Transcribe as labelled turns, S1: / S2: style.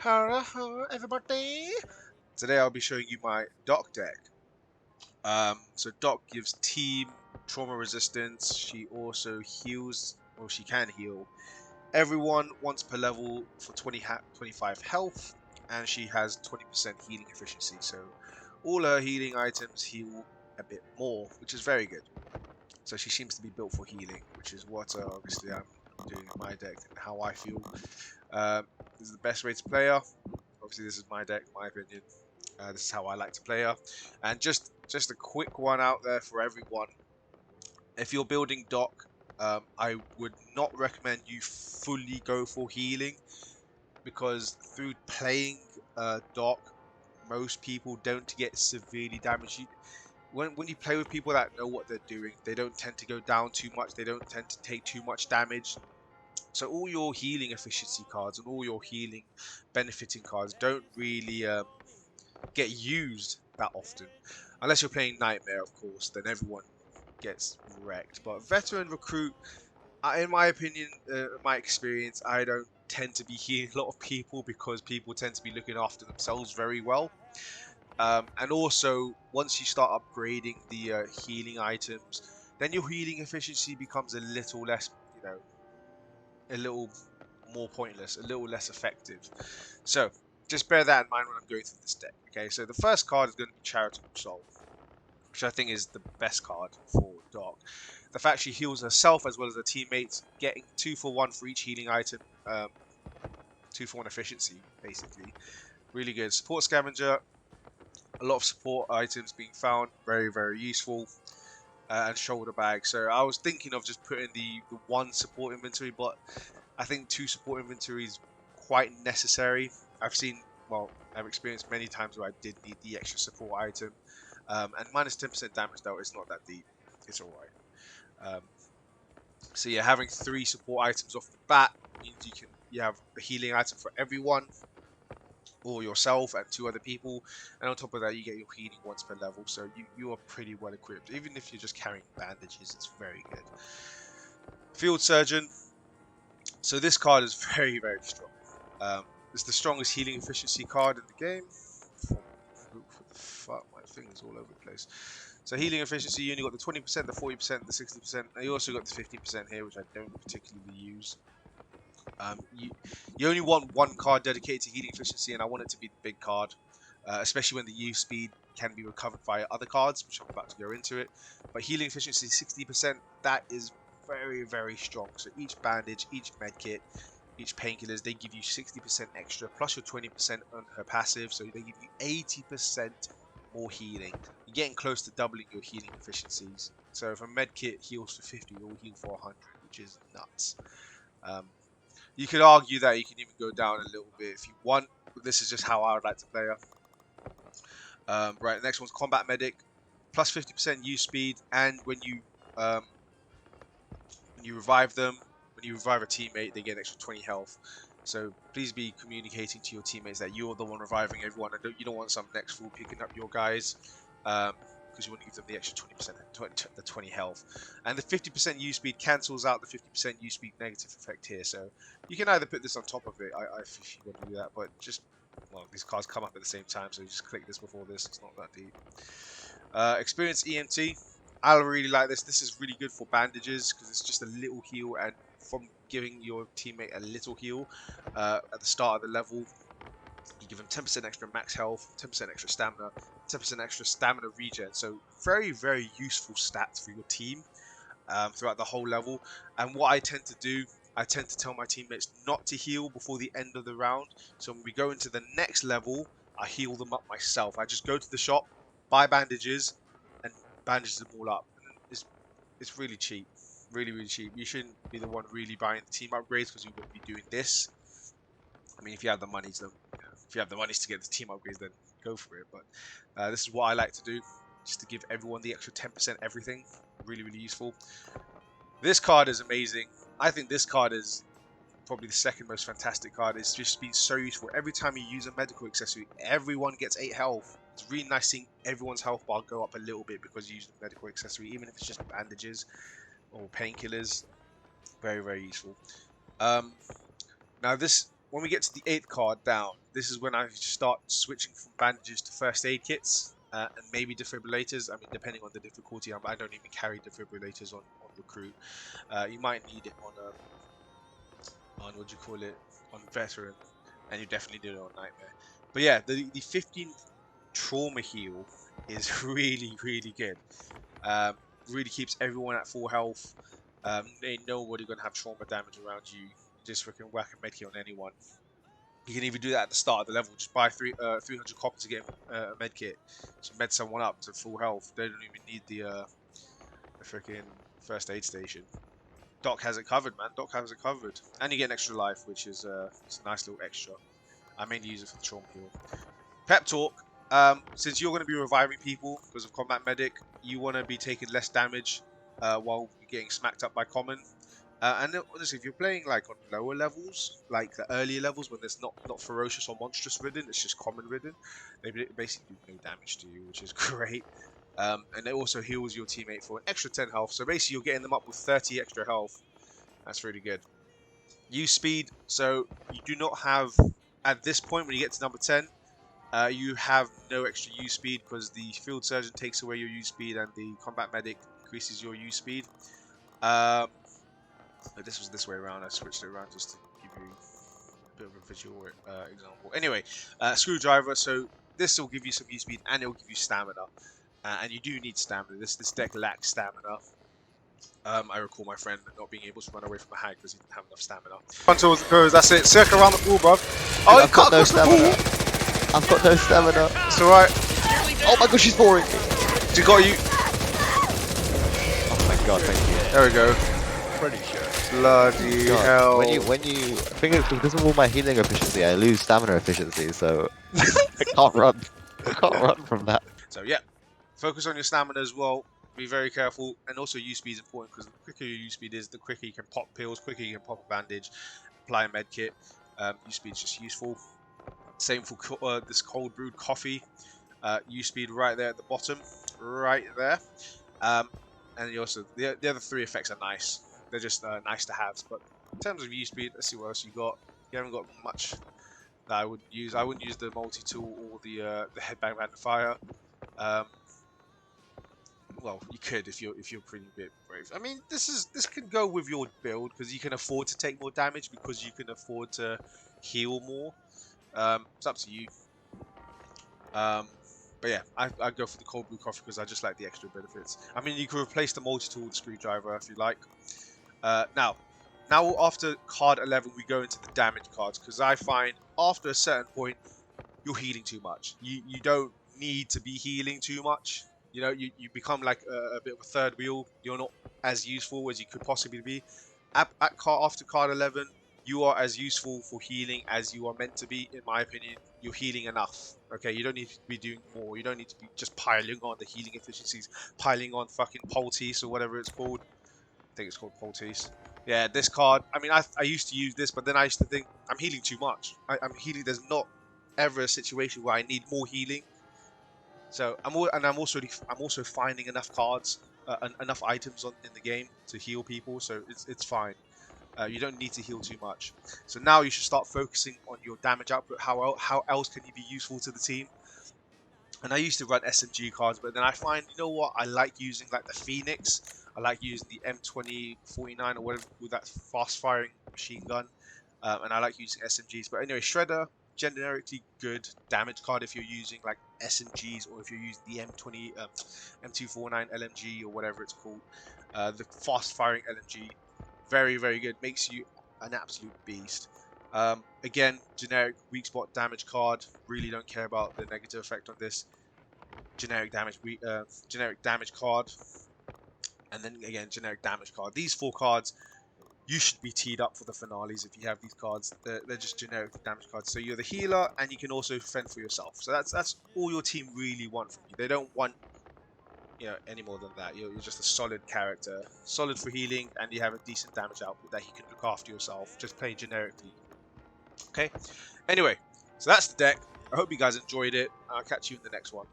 S1: Hello, everybody. Today I'll be showing you my Doc deck. So Doc gives team trauma resistance. She also heals, or she can heal everyone once per level for 25 health, and she has 20% healing efficiency. So all her healing items heal a bit more, which is very good. So she seems to be built for healing, which is what obviously I'm doing in my deck and how I feel. This is the best way to play her. Obviously, this is my deck, my opinion. This is how I like to play her. And just a quick one out there for everyone. If you're building Doc, I would not recommend you fully go for healing, because through playing Doc, most people don't get severely damaged. When you play with people that know what they're doing, they don't tend to go down too much. They don't tend to take too much damage. So all your healing efficiency cards and all your healing benefiting cards don't really get used that often, unless you're playing Nightmare, of course. Then everyone gets wrecked. But Veteran Recruit, in my opinion, my experience, I don't tend to be healing a lot of people, because people tend to be looking after themselves very well. And also, once you start upgrading the healing items, then your healing efficiency becomes a little less, a little more pointless, a little less effective. So just bear that in mind when I'm going through this deck. Okay, so the first card is going to be Charitable Soul, which I think is the best card for Doc. The fact she heals herself as well as her teammates, getting 2 for 1 for each healing item, 2 for 1 efficiency, basically. Really good. Support Scavenger, a lot of support items being found, very, very useful. And Shoulder Bag. So I was thinking of just putting the 1 support inventory, but I think 2 support inventory is quite necessary. I've experienced many times where I did need the extra support item. And minus 10% damage, though, it's not that deep. It's alright. So yeah, having 3 support items off the bat means you have a healing item for everyone, or yourself and 2 other people, and on top of that you get your healing once per level, so you are pretty well equipped. Even if you're just carrying bandages, it's very good. Field Surgeon, so this card is very, very strong. It's the strongest healing efficiency card in the game. What the fuck, my finger's all over the place. So healing efficiency, you only got the 20%, the 40%, the 60%, and you also got the 50% here, which I don't particularly use. You only want 1 card dedicated to healing efficiency, and I want it to be the big card, especially when the use speed can be recovered via other cards, which I'm about to go into it. But healing efficiency 60%, that is very, very strong. So each bandage, each medkit, each painkillers, they give you 60% extra, plus your 20% on her passive, so they give you 80% more healing. You're getting close to doubling your healing efficiencies. So if a medkit heals for 50, you'll heal for 100, which is nuts. You could argue that you can even go down a little bit if you want, but this is just how I would like to play her. Right, next one's Combat Medic, plus 50% use speed, and when you revive them, when you revive a teammate, they get an extra 20 health. So please be communicating to your teammates that you're the one reviving everyone, and you don't want some next fool picking up your guys, because you want to give them the extra 20%, the 20 health. And the 50% use speed cancels out the 50% use speed negative effect here. So you can either put this on top of it, if you want to do that, but just, well, these cards come up at the same time, so you just click this before this. It's not that deep. Experience EMT. I really like this. This is really good for bandages because it's just a little heal, and from giving your teammate a little heal at the start of the level, you give them 10% extra max health, 10% extra stamina, 10% extra stamina regen. So very, very useful stats for your team throughout the whole level. And what I tend to do, I tend to tell my teammates not to heal before the end of the round. So when we go into the next level, I heal them up myself. I just go to the shop, buy bandages, and bandage them all up. And it's really cheap, really, really cheap. You shouldn't be the one really buying the team upgrades, because you wouldn't be doing this. I mean, if you have the money to, if you have the monies to get the team upgrades, then go for it. But this is what I like to do, just to give everyone the extra 10% everything. Really, really useful. This card is amazing. I think this card is probably the second most fantastic card. It's just been so useful. Every time you use a medical accessory, everyone gets 8 health. It's really nice seeing everyone's health bar go up a little bit because you use a medical accessory, even if it's just bandages or painkillers. Very, very useful. Now this when we get to the 8th card down, this is when I start switching from bandages to first aid kits and maybe defibrillators. I mean, depending on the difficulty, I don't even carry defibrillators on recruit. You might need it on what do you call it, on veteran, and you definitely need it on nightmare. But yeah, the 15th trauma heal is really good. Really keeps everyone at full health. Ain't nobody gonna have trauma damage around you. Just freaking whack a medkit on anyone. You can even do that at the start of the level. Just buy 300 copper to get a medkit. Just med someone up to full health. They don't even need the freaking first aid station. Doc has it covered, man. Doc has it covered. And you get an extra life, which is it's a nice little extra. I mainly use it for the trauma heal. Pep talk. Since you're going to be reviving people because of combat medic, you want to be taking less damage while you're getting smacked up by common. And honestly, if you're playing like on lower levels, like the earlier levels when there's not ferocious or monstrous ridden, it's just common ridden, they basically do no damage to you, which is great. And it also heals your teammate for an extra 10 health. So basically, you're getting them up with 30 extra health. That's really good. Use speed. So you do not have, at this point, when you get to number 10, you have no extra use speed because the field surgeon takes away your use speed and the combat medic increases your use speed. But this was this way around. I switched it around just to give you a bit of a visual example. Anyway, screwdriver. So this will give you some use speed and it will give you stamina. And you do need stamina. This deck lacks stamina. I recall my friend not being able to run away from a hag because he didn't have enough stamina. Until it goes, that's it. Circle around the pool, bruv. Oh,
S2: I've got no stamina. I've got no stamina.
S1: It's alright.
S2: Oh my gosh, she's boring.
S1: She got you.
S2: Oh my god, thank you.
S1: There we go.
S2: Pretty sure.
S1: Bloody hell.
S2: When you, I think it's because of all my healing efficiency, I lose stamina efficiency, so I can't run. I can't run from that.
S1: So yeah, focus on your stamina as well. Be very careful, and also use speed is important because the quicker your use speed is, the quicker you can pop pills, quicker you can pop a bandage, apply a med kit. Use speed is just useful. Same for this cold brewed coffee. Use speed right there at the bottom, right there. And you also the other 3 effects are nice. They're just nice to have. But in terms of use speed, let's see what else you got. You haven't got much that I would use. I wouldn't use the multi tool or the headbang magnifier. Well, you could if you're pretty bit brave. I mean, this can go with your build because you can afford to take more damage because you can afford to heal more. It's up to you. But yeah, I go for the cold brew coffee because I just like the extra benefits. I mean, you can replace the multi-tool with the screwdriver if you like. Now after card 11, we go into the damage cards because I find after a certain point, you're healing too much. You don't need to be healing too much. You know, you become like a bit of a third wheel. You're not as useful as you could possibly be. After card 11, you are as useful for healing as you are meant to be, in my opinion. You're healing enough. Okay, you don't need to be doing more. You don't need to be just piling on the healing efficiencies, piling on fucking poultice or whatever it's called. I think it's called poultice. Yeah, this card. I mean, I used to use this, but then I used to think I'm healing too much. I'm healing. There's not ever a situation where I need more healing. So I'm also finding enough cards, enough items in the game to heal people. So it's fine. You don't need to heal too much. So now you should start focusing on your damage output. How else can you be useful to the team? And I used to run SMG cards, but then I find, you know what? I like using like the Phoenix. I like using the M2049 or whatever with that fast-firing machine gun. And I like using SMGs. But anyway, Shredder, generically good damage card if you're using like SMGs or if you're using the M249 LMG or whatever it's called. The fast-firing LMG. Very, very good. Makes you an absolute beast. Again, generic weak spot damage card. Really don't care about the negative effect on this. Generic damage card. And then again, generic damage card. These 4 cards, you should be teed up for the finales if you have these cards. They're just generic damage cards. So you're the healer and you can also fend for yourself. So that's all your team really want from you. They don't want, you know, any more than that. You're just a solid character, solid for healing, and you have a decent damage output that you can look after yourself. Just play generically. Okay. Anyway, so that's the deck. I hope you guys enjoyed it. I'll catch you in the next one.